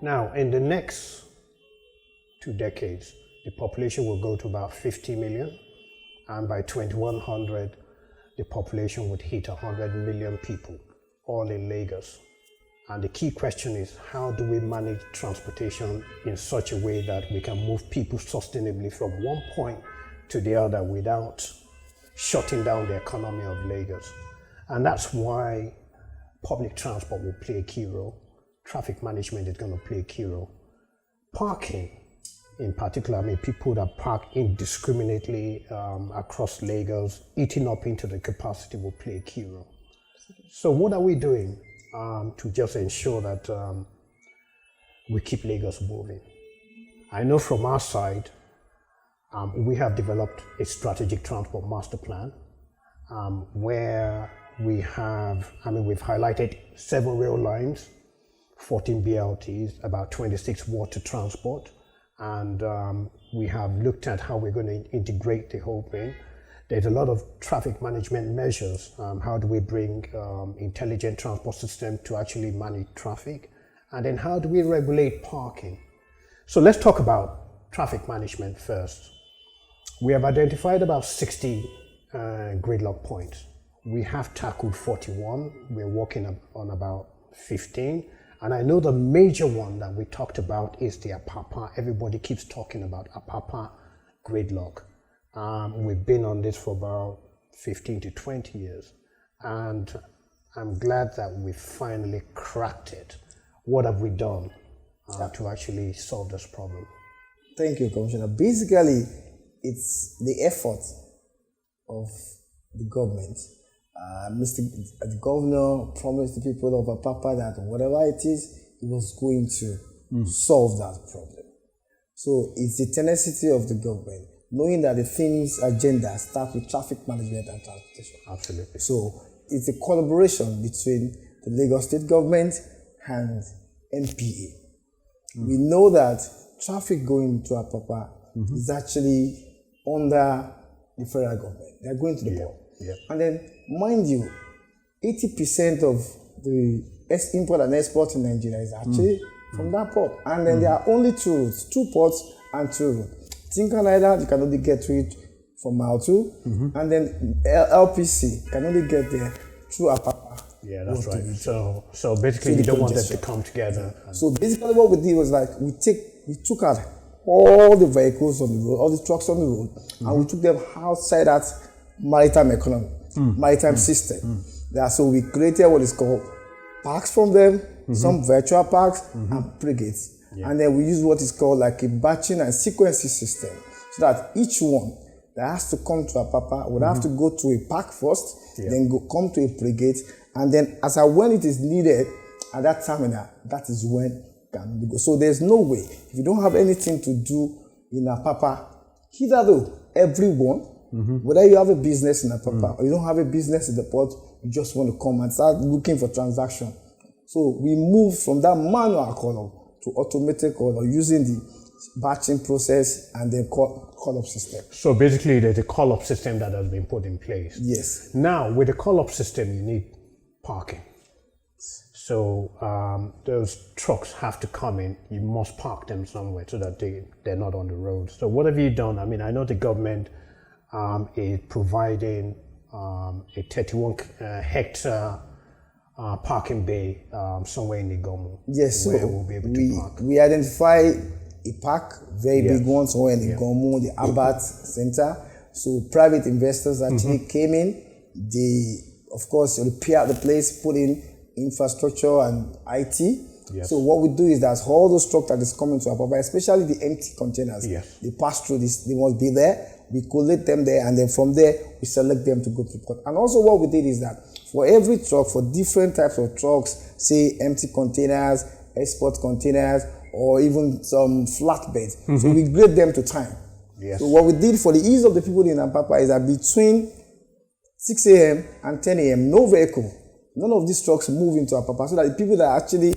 Now, in the next 2 decades, the population will go to about 50 million, and by 2100, the population would hit 100 million people, all in Lagos. And the key question is, how do we manage transportation in such a way that we can move people sustainably from one point to the other without shutting down the economy of Lagos? And that's why public transport will play a key role. Traffic management is going to play a key role. Parking, in particular, I mean, people that park indiscriminately across Lagos, eating up into the capacity will play a key role. So what are we doing to just ensure that we keep Lagos moving? I know from our side, we have developed a strategic transport master plan where we have, we've highlighted 7 rail lines, 14 BLTs, about 26 water transport, and we have looked at how we're going to integrate the whole thing. There's a lot of traffic management measures. How do we bring intelligent transport system to actually manage traffic? And then how do we regulate parking? So let's talk about traffic management first. We have identified about 60 gridlock points. We have tackled 41. We're working on about 15. And I know the major one that we talked about is the Apapa. Everybody keeps talking about Apapa gridlock. We've been on this for about 15 to 20 years. And I'm glad that we finally cracked it. What have we done to actually solve this problem? Thank you, Commissioner. Basically, it's the effort of the government. The governor promised the people of Apapa that whatever it is, he was going to solve that problem. So it's the tenacity of the government, knowing that the things agenda starts with traffic management and transportation. Absolutely. So it's a collaboration between the Lagos State government and NPA. We know that traffic going to Apapa is actually under the federal government. They're going to the port. Yeah. And then, mind you, 80% of the import and export in Nigeria is actually from that port. And then there are only 2 routes, 2 ports and 2 routes. Tinker, you can only get to it from Mile 2, and then LPC can only get there through Apapa. Yeah, that's right. So basically, you don't want them to come together. So basically, what we did was like we took out all the vehicles on the road, all the trucks on the road, and we took them outside that maritime economy, maritime system. So we created what is called parks from them, some virtual parks and frigates. Yeah. And then we use what is called like a batching and sequencing system, so that each one that has to come to Apapa would have to go to a park first, then come to a frigate, and then when it is needed at that terminal, that is when it can go. So there's no way, if you don't have anything to do in Apapa, either though, everyone, whether you have a business in Apapa or you don't have a business in the port, you just want to come and start looking for transaction. So we move from that manual column to automated column using the batching process and the call-up system. So basically, there's a call-up system that has been put in place. Yes. Now, with the call-up system, you need parking. So those trucks have to come in. You must park them somewhere so that they're not on the road. So what have you done? I mean, I know the government is providing a 31 hectare parking bay somewhere in Igomu. Yes, where so we'll be able to park. We identify a park, very big one, somewhere in Igomu, the Abat Center. So private investors actually came in. They, of course, repair the place, put in infrastructure and IT. Yes. So what we do is that all those trucks that is coming to Apapa, especially the empty containers, they pass through this, they must be there. We collect them there, and then from there, we select them to go to port. And also what we did is that for every truck, for different types of trucks, say empty containers, export containers, or even some flatbeds, so we grade them to time. Yes. So what we did for the ease of the people in Apapa is that between 6 a.m. and 10 a.m., no vehicle, none of these trucks move into Apapa, so that the people that are actually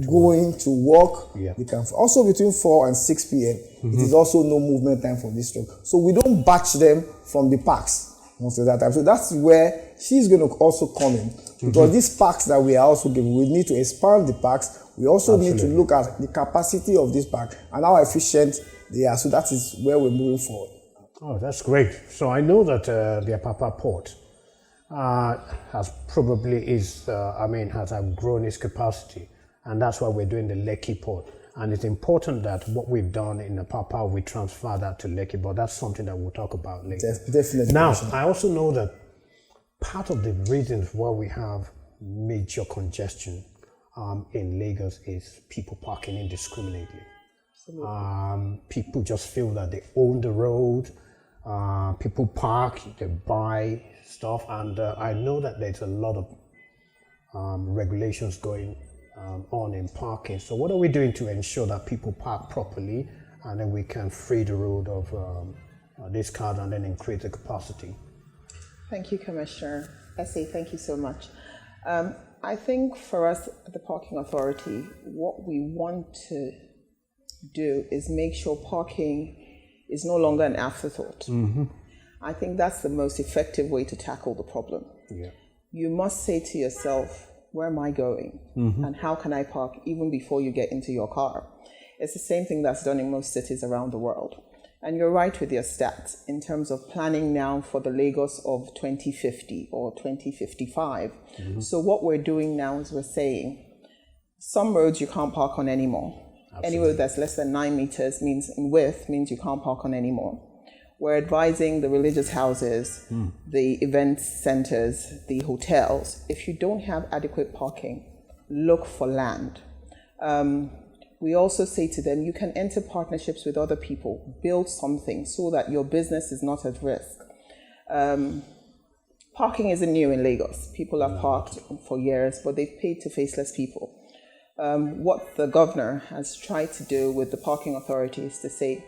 going to work, they can. Also between 4 and 6 p.m., it is also no movement time for this truck. So we don't batch them from the parks most of that time. So that's where she's going to also come in, because these parks that we are also giving, we need to expand the parks. We also need to Absolutely. look at the capacity of this park and how efficient they are. So that is where we're moving forward. Oh, that's great. So I know that the Apapa port has outgrown its capacity, and that's why we're doing the Lekki port. And it's important that what we've done in Apapa, we transfer that to Lekki, but that's something that we'll talk about later. Definitely. Now, I also know that part of the reasons why we have major congestion in Lagos is people parking indiscriminately. People just feel that they own the road. People park, they buy stuff, and I know that there's a lot of regulations going on in parking. So what are we doing to ensure that people park properly, and then we can free the road of these cars and then increase the capacity? Thank you, Commissioner. Essie, thank you so much. I think for us at the Parking Authority, what we want to do is make sure parking is no longer an afterthought. I think that's the most effective way to tackle the problem. Yeah. You must say to yourself, where am I going? And how can I park even before you get into your car? It's the same thing that's done in most cities around the world. And you're right with your stats in terms of planning now for the Lagos of 2050 or 2055. So what we're doing now is we're saying some roads you can't park on anymore. Absolutely. Any road that's less than 9 meters means in width means you can't park on anymore. We're advising the religious houses, the event centers, the hotels, if you don't have adequate parking, look for land. We also say to them, you can enter partnerships with other people, build something so that your business is not at risk. Parking isn't new in Lagos. People have parked for years, but they've paid to faceless people. What the governor has tried to do with the parking authority is to say,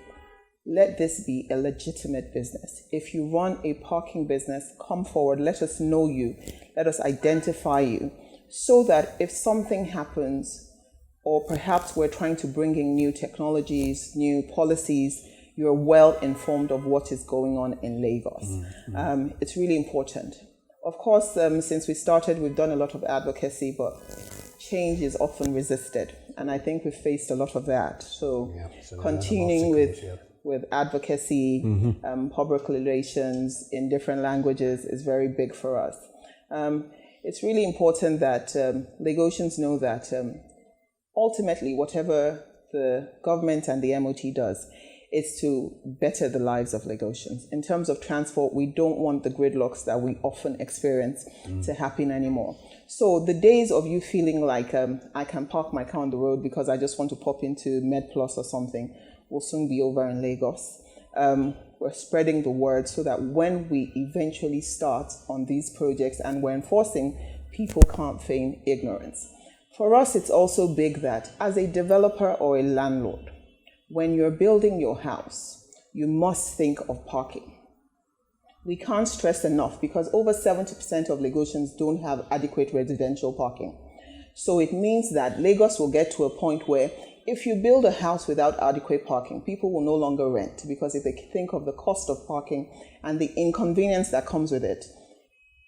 let this be a legitimate business. If you run a parking business, come forward, let us know you, let us identify you, so that if something happens, or perhaps we're trying to bring in new technologies, new policies, you're well informed of what is going on in Lagos. It's really important. Of course, since we started, we've done a lot of advocacy, but change is often resisted. And I think we've faced a lot of that. So continuing with advocacy, public relations in different languages is very big for us. It's really important that Lagosians know that ultimately, whatever the government and the MOT does, is to better the lives of Lagosians. In terms of transport, we don't want the gridlocks that we often experience to happen anymore. So the days of you feeling like I can park my car on the road because I just want to pop into MedPlus or something will soon be over in Lagos. We're spreading the word so that when we eventually start on these projects and we're enforcing, people can't feign ignorance. For us, it's also big that as a developer or a landlord, when you're building your house, you must think of parking. We can't stress enough because over 70% of Lagosians don't have adequate residential parking. So it means that Lagos will get to a point where if you build a house without adequate parking, people will no longer rent, because if they think of the cost of parking and the inconvenience that comes with it,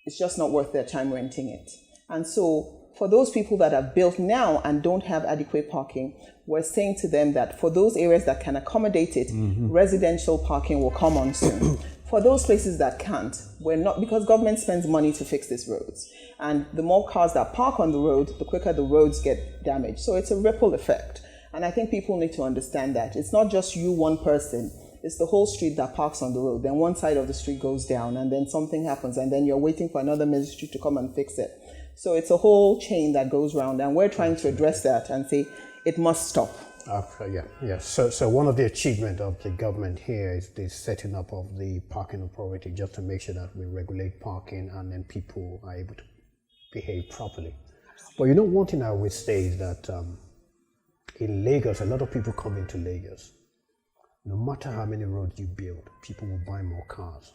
it's just not worth their time renting it. And so for those people that are built now and don't have adequate parking, we're saying to them that for those areas that can accommodate it, residential parking will come on soon. For those places that can't, we're not, because government spends money to fix these roads. And the more cars that park on the road, the quicker the roads get damaged. So it's a ripple effect. And I think people need to understand that. It's not just you, one person. It's the whole street that parks on the road. Then one side of the street goes down, and then something happens, and then you're waiting for another ministry to come and fix it. So it's a whole chain that goes round, and we're trying to address that and say it must stop. So one of the achievements of the government here is the setting up of the parking authority, just to make sure that we regulate parking and then people are able to behave properly. But you know, one thing I always say is that in Lagos, a lot of people come into Lagos. No matter how many roads you build, people will buy more cars.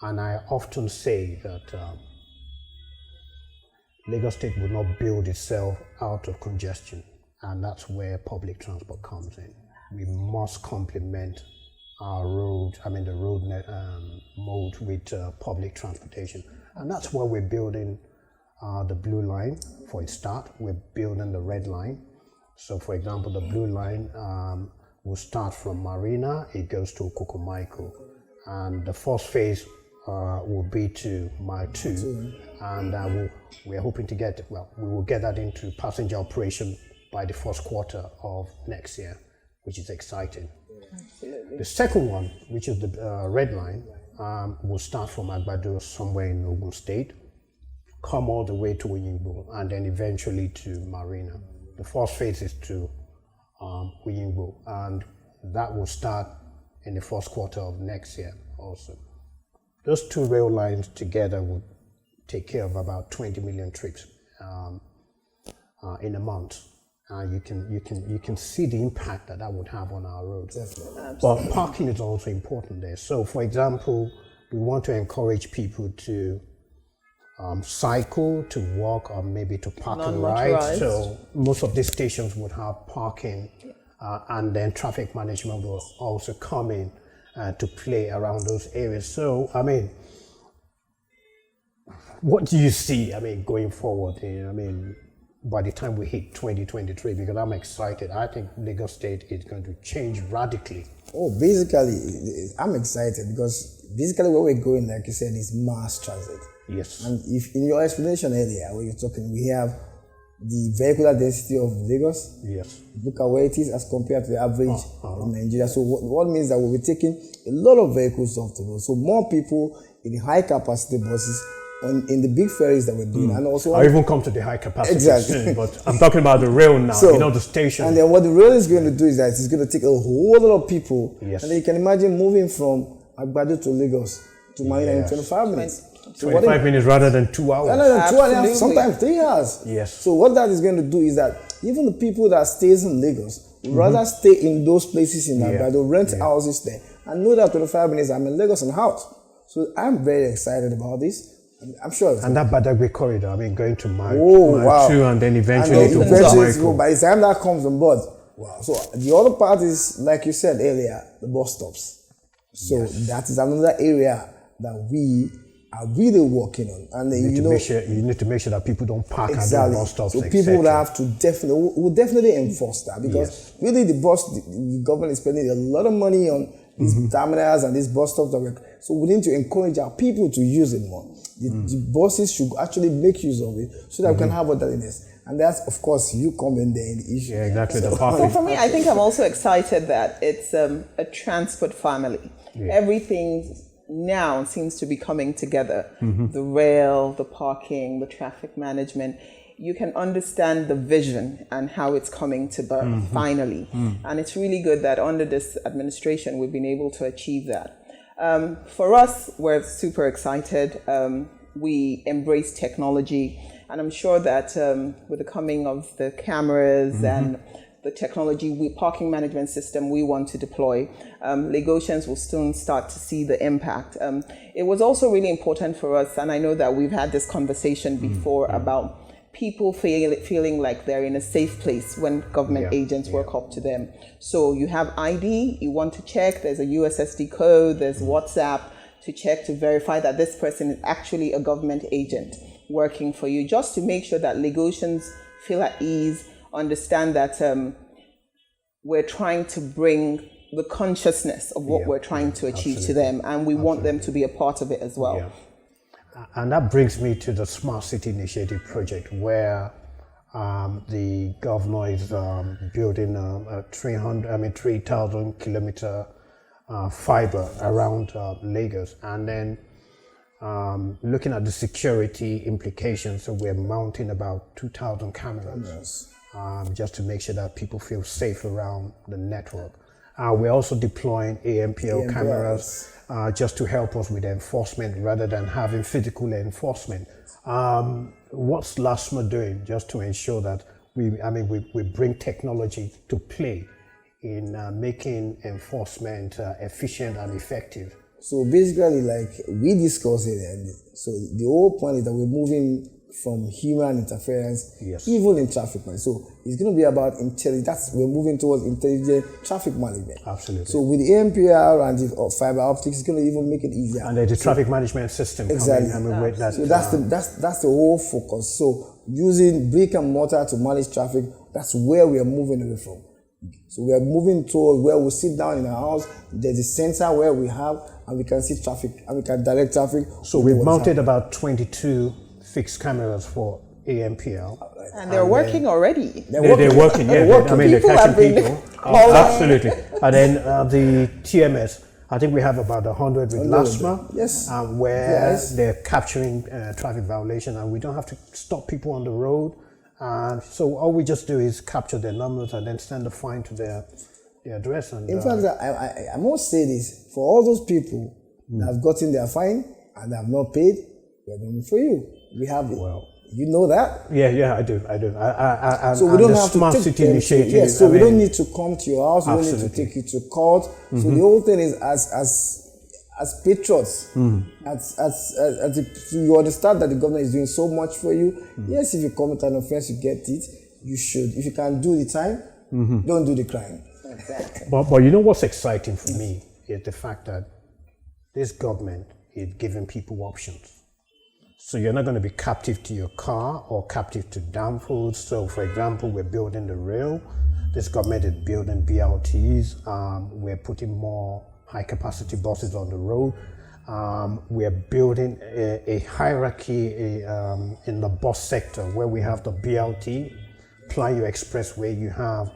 And I often say that Lagos State will not build itself out of congestion, and that's where public transport comes in. We must complement our road, the road mode with public transportation. And that's why we're building the blue line for a start. We're building the red line. So, for example, the blue line will start from Marina, it goes to Okokomaiko, and the first phase will be to Mile 2, and we're hoping to we will get that into passenger operation by the first quarter of next year, which is exciting. Absolutely. The second one, which is the red line, will start from Agbado somewhere in Ogun State, come all the way to Uyingbo, and then eventually to Marina. The first phase is to Uyingbo, and that will start in the first quarter of next year also. Those two rail lines together will take care of about 20 million trips in a month. You can see the impact that would have on our roads. Definitely. But parking is also important there. So, for example, we want to encourage people to cycle, to walk, or maybe to park and ride. So most of these stations would have parking, and then traffic management will also come in to play around those areas. So, I mean, what do you see, going forward? By the time we hit 2023, because I'm excited. I think Lagos State is going to change radically. Oh, basically, I'm excited because basically where we're going, like you said, is mass transit. Yes. And if in your explanation earlier, when you're talking, we have the vehicular density of Lagos. Yes. Look at where it is as compared to the average of Nigeria. So what means that we'll be taking a lot of vehicles off the road. So more people in the high capacity buses in the big ferries that we're doing, and also I'll even come to the high capacity exactly. soon, but I'm talking about the rail now. So, the station. And then what the rail is going to do is that it's going to take a whole lot of people. Yes. And then you can imagine moving from Agbado to Lagos to Marina in 25 minutes. 25 minutes rather than 2 hours. No, 2.5, sometimes 3 hours. Yes. So what that is going to do is that even the people that stays in Lagos would rather stay in those places in Agbado, rent houses there, and know that 25 minutes I'm in Lagos and out. So I'm very excited about this. I'm sure. And that Badagry corridor, going to Mile 2 and then eventually to Michael. By the time that comes on board, wow. So the other part is, like you said earlier, the bus stops. So that is another area that we are really working on. And you need to make sure that people don't park at the bus stops. So people would have to definitely enforce that, because really the government is spending a lot of money on these terminals and these bus stops so we need to encourage our people to use it more. The buses should actually make use of it so that we can have orderliness. And that's, of course, you come in there in the issue. Yeah, exactly. The parking. So for me, I think I'm also excited that it's a transport family. Yeah. Everything now seems to be coming together. The rail, the parking, the traffic management. You can understand the vision and how it's coming to birth finally. And it's really good that under this administration, we've been able to achieve that. For us, we're super excited. We embrace technology, and I'm sure that with the coming of the cameras and the technology, parking management system we want to deploy, Lagosians will soon start to see the impact. It was also really important for us, and I know that we've had this conversation before about people feeling like they're in a safe place when government agents work up to them. So you have ID, you want to check, there's a USSD code, there's WhatsApp to check to verify that this person is actually a government agent working for you, just to make sure that Lagosians feel at ease, understand that we're trying to bring the consciousness of what we're trying to achieve to them, and we want them to be a part of it as well. Yeah. And that brings me to the Smart City Initiative project, where the governor is building a 3,000 kilometer fiber around Lagos, and then looking at the security implications. So we're mounting about 2,000 cameras just to make sure that people feel safe around the network. We're also deploying AMPL cameras just to help us with enforcement rather than having physical enforcement. What's LASMA doing just to ensure that we bring technology to play in making enforcement efficient and effective? So basically, like we discussed it, and so the whole point is that we're moving from human interference, even in traffic management. So it's going to be about intelligence. We're moving towards intelligent traffic management. Absolutely. So with the AMPR and the fiber optics, it's going to even make it easier. And the traffic management system. Exactly. So that's the whole focus. So using brick and mortar to manage traffic That's where we are moving away from. So we are moving toward where we sit down in our house. There's a sensor where we have, and we can see traffic, and we can direct traffic. So we've mounted about 22 fixed cameras for AMPL. And they're working already. They're working, yeah. I mean, they're People catching have been people. calling. Absolutely. And then the TMS, I think we have about 100 with LASMA, Yes. where they're capturing traffic violation, and we don't have to stop people on the road. So all we just do is capture their numbers and then send a fine to their address. And in fact, I must say this, for all those people that have gotten their fine and have not paid, we're doing it for you. We have it. Well, you know that? Yeah, I do. So we don't have smart to take city them initiative. Yes, so we don't need to come to your house. We don't need to Absolutely. take you to court. So the whole thing is as patriots, you understand that the government is doing so much for you. Yes, if you commit an offense, you get it. You should. If you can do the time, don't do the crime. Exactly. But you know what's exciting for me is the fact that this government is giving people options. So you're not going to be captive to your car or captive to damn food. So for example, we're building the rail. This government is building BLTs. We're putting more high capacity buses on the road. We're building a hierarchy in the bus sector where we have the BLT, Plan Your Express, where you have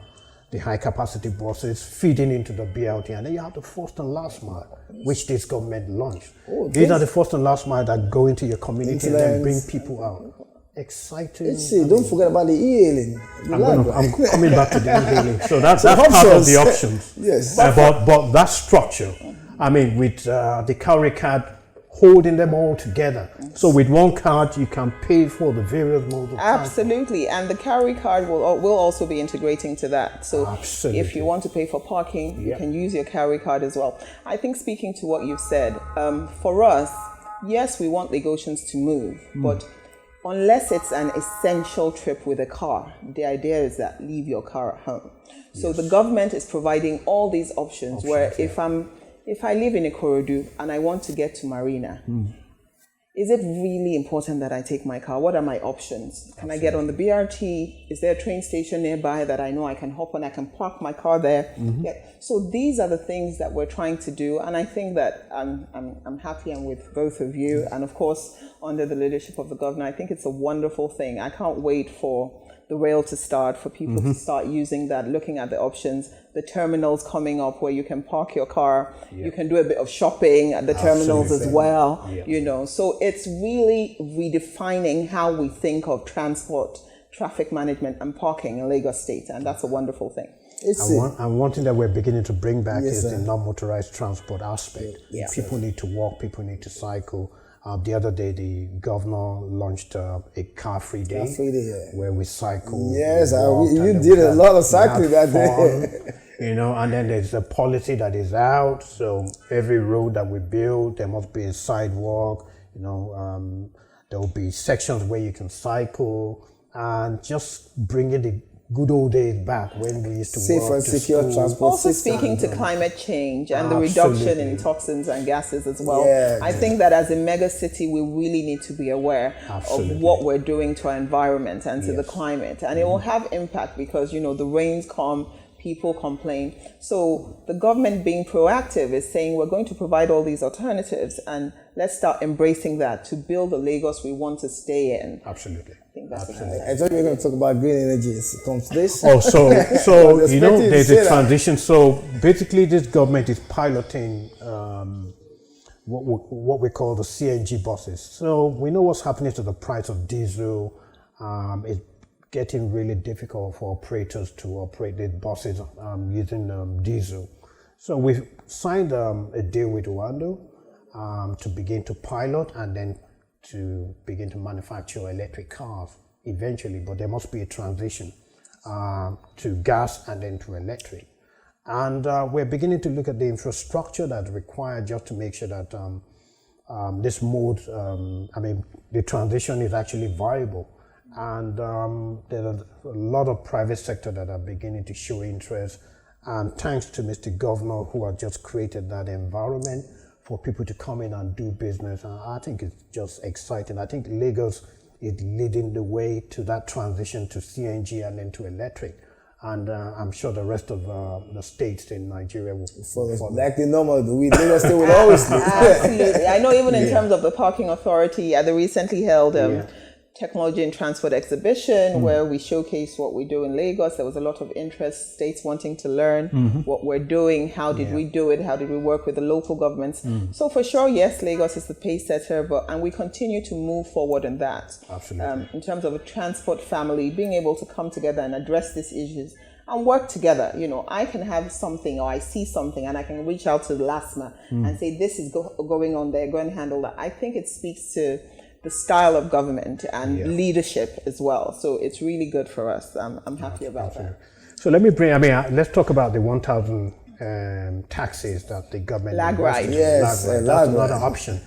the high capacity buses feeding into the BLT, and then you have the first and last mile, which this government launched. These are the first and last mile that go into your community and then bring people out. Exciting. Don't forget about the e-hailing. I'm coming back to the e-hailing. So that's part of the options. Yes. But that structure, I mean, with the cowrie card holding them all together. So with one card, you can pay for the various modes of transport. Absolutely, and the carry card will also be integrating to that. So Absolutely. if you want to pay for parking, you can use your carry card as well. I think speaking to what you've said, for us, yes, we want Lagosians to move, but unless it's an essential trip with a car, the idea is that leave your car at home. So the government is providing all these options where if I live in Ikorodu and I want to get to Marina, is it really important that I take my car? What are my options? Can I get on the BRT? Is there a train station nearby that I know I can hop on? I can park my car there. Yeah. So these are the things that we're trying to do, and I think that I'm happy I'm with both of you, and of course under the leadership of the governor. I think it's a wonderful thing. I can't wait for the rail to start, for people to start using that, looking at the options, the terminals coming up where you can park your car, you can do a bit of shopping at the terminals as well, you know. So it's really redefining how we think of transport, traffic management and parking in Lagos State, and that's a wonderful thing. And one thing that we're beginning to bring back is the non-motorized transport aspect. Yeah. People need to walk, people need to cycle. The other day, the governor launched a car-free day, where we cycle. Yes, you did a lot of cycling that day. You know, and then there's a policy that is out. So every road that we build, there must be a sidewalk. You know, there will be sections where you can cycle, and just bringing the good old days back when we used to safe walk and to secure school. transport Also system. speaking to climate change and the reduction in toxins and gases as well. Yeah, I think that as a mega city, we really need to be aware of what we're doing to our environment and to the climate. And it will have impact because, you know, the rains come, people complain. So the government being proactive is saying we're going to provide all these alternatives, and let's start embracing that to build the Lagos we want to stay in. Absolutely. I think that's I thought you were going to talk about green energy. It comes to this. Oh, so you know, expecting you to there's say a that. transition. So basically, this government is piloting what we call the CNG buses. So we know what's happening to the price of diesel. It's getting really difficult for operators to operate these buses using diesel. So we've signed a deal with Rwanda to begin to pilot and then to begin to manufacture electric cars eventually, but there must be a transition to gas and then to electric. And we're beginning to look at the infrastructure that's required just to make sure that this mode, the transition is actually viable. And there's a lot of private sector that are beginning to show interest. And thanks to Mr. Governor, who has just created that environment for people to come in and do business. And I think it's just exciting. I think Lagos is leading the way to that transition to CNG and then to electric. And I'm sure the rest of the states in Nigeria will follow. Like the normal, we Lagos State will always lead. Absolutely. I know even in terms of the parking authority, at the recently held Technology and Transport Exhibition, where we showcased what we do in Lagos. There was a lot of interest, states wanting to learn what we're doing, how did we do it, how did we work with the local governments. So for sure, yes, Lagos is the pace setter, and we continue to move forward in that. Absolutely. In terms of a transport family, being able to come together and address these issues and work together. You know, I can have something or I see something and I can reach out to the LASMA and say, this is going on there, go and handle that. I think it speaks to the style of government and leadership as well. So it's really good for us. I'm happy about that. So let me let's talk about the 1,000 taxis that the government... Lag ride. Yes, that's another option.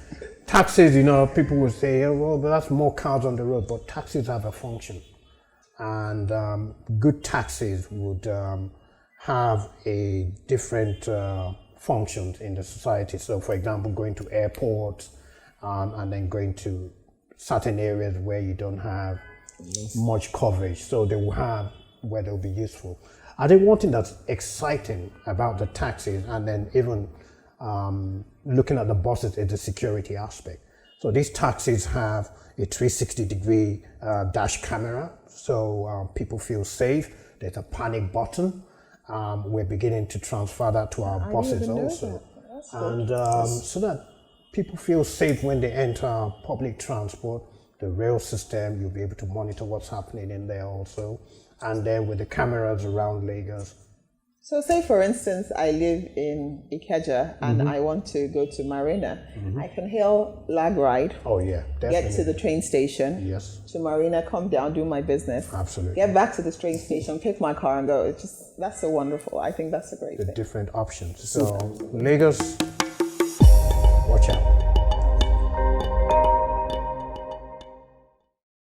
Taxis, you know, people will say, oh, well, that's more cars on the road, but taxis have a function. And good taxis would have a different functions in the society. So, for example, going to airports and then going to certain areas where you don't have much coverage. So they will have where they'll be useful. I think one thing that's exciting about the taxis and then even looking at the buses is the security aspect. So these taxis have a 360-degree dash camera, so people feel safe. There's a panic button. We're beginning to transfer that to our buses also. And so that people feel safe when they enter public transport. The rail system, you'll be able to monitor what's happening in there also. And then with the cameras around Lagos. So say, for instance, I live in Ikeja and I want to go to Marina. I can hail Lag Ride. Oh, yeah, definitely. Get to the train station. Yes. To Marina, come down, do my business. Absolutely. Get back to the train station, pick my car and go. It's just, that's so wonderful. I think that's a great thing. The different options. So Lagos